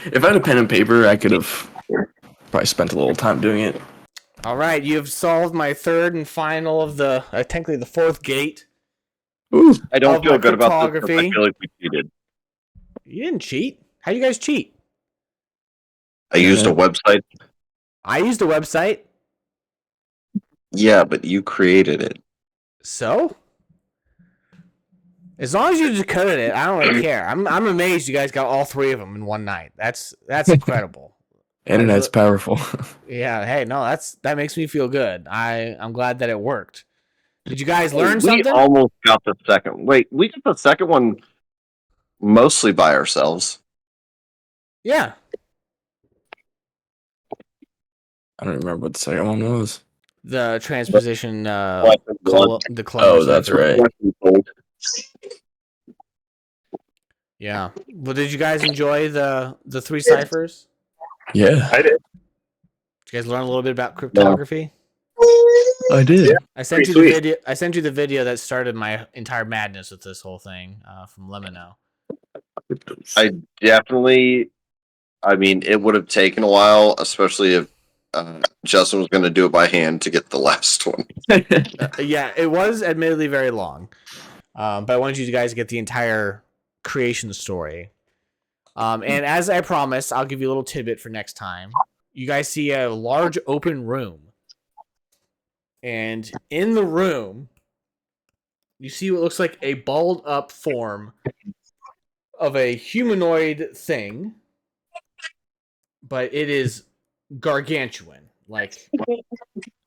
If I had a pen and paper, I could have probably spent a little time doing it. All right, you've solved my third and final of the, technically the fourth gate. Ooh. I don't Of feel my good about this. 'Cause I cryptography. feel like we cheated. You didn't cheat. How you guys cheat? I used a website. I used a website. Yeah, but you created it. So? As long as you decoded it, I don't really care. I'm amazed you guys got all three of them in one night. That's incredible. Internet's powerful. Yeah, hey, no, that makes me feel good. I'm glad that it worked. Did you guys learn We something? almost got the second. Wait, we got the second one mostly by ourselves. Yeah. I don't remember what the second one was. the transposition Like the one. the clover that's cipher. right. Yeah. Well, did you guys enjoy the three ciphers? Yeah, I did. Did you guys learn a little bit about cryptography? I did. Yeah. I sent you Pretty the sweet. video. I sent you the video that started my entire madness with this whole thing from Lemino. I definitely. I mean, it would have taken a while, especially if Justin was going to do it by hand to get the last one. Yeah, it was admittedly very long, but I wanted you guys to get the entire creation story. And as I promised, I'll give you a little tidbit for next time. You guys see a large open room. And in the room, you see what looks like a balled up form of a humanoid thing. But it is gargantuan. Like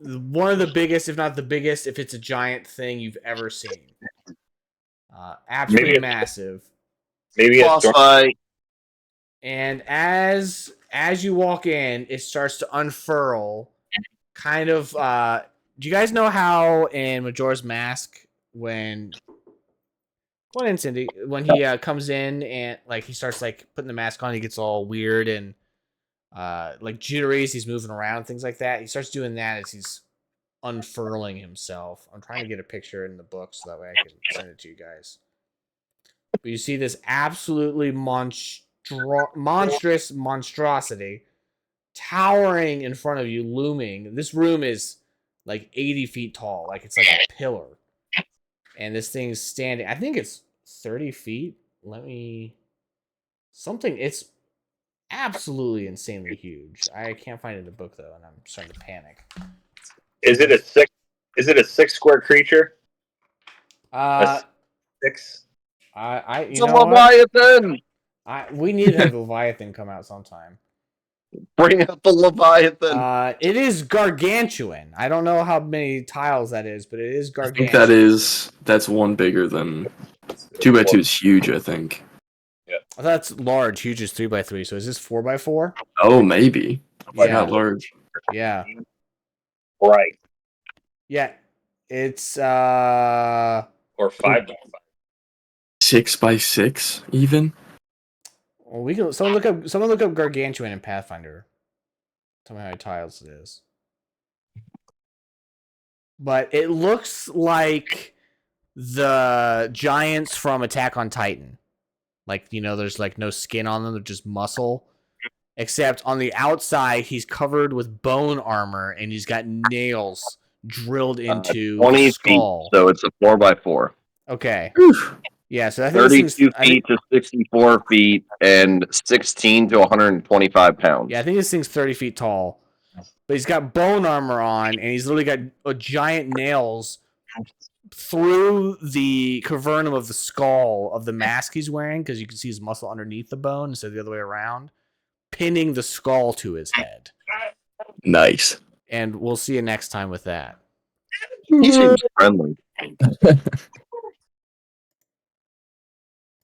one of the biggest, if not the biggest, if it's a giant thing you've ever seen. Absolutely Maybe massive. Maybe it's Boss fight. And as you walk in, it starts to unfurl. Kind of. Do you guys know how in Majora's Mask when Cindy when he comes in and like he starts like putting the mask on, he gets all weird and like jittery as he's moving around, things like that. He starts doing that as he's unfurling himself. I'm trying to get a picture in the book so that way I can send it to you guys. But you see this absolutely monstrous monstrosity towering in front of you, looming. This room is like 80 feet tall, like it's like a pillar. And this thing's standing, I think it's 30 feet. It's absolutely insanely huge. I can't find it in the book though, and I'm starting to panic. Is it a 6 square creature? Uh, 6. you It's know a what? Leviathan. We need to have the Leviathan come out sometime. Bring out the Leviathan. It is gargantuan. I don't know how many tiles that is, but it is I gargantuan. think that's one bigger than 2x2 is huge. I think. I thought that's large. Huge is 3x3. So is this 4x4? Oh, maybe. Yeah. Not large. Yeah. Right. Yeah. It's Or 5 by 5. 6x6 even. well, we can someone look up gargantuan in Pathfinder. Tell me how many tiles it is. But it looks like the giants from Attack on Titan. Like, you know, there's like no skin on them, they're just muscle. Except on the outside, he's covered with bone armor and he's got nails drilled into 20 his skull. feet, so it's a 4x4. Okay. Oof. Yeah, so I think 32 feet to 64 feet and 16 to 125 pounds. Yeah, I think this thing's 30 feet tall. But he's got bone armor on, and he's literally got giant nails through the cavernum of the skull of the mask he's wearing, because you can see his muscle underneath the bone instead of the other way around, pinning the skull to his head. Nice. And we'll see you next time with that. He seems friendly.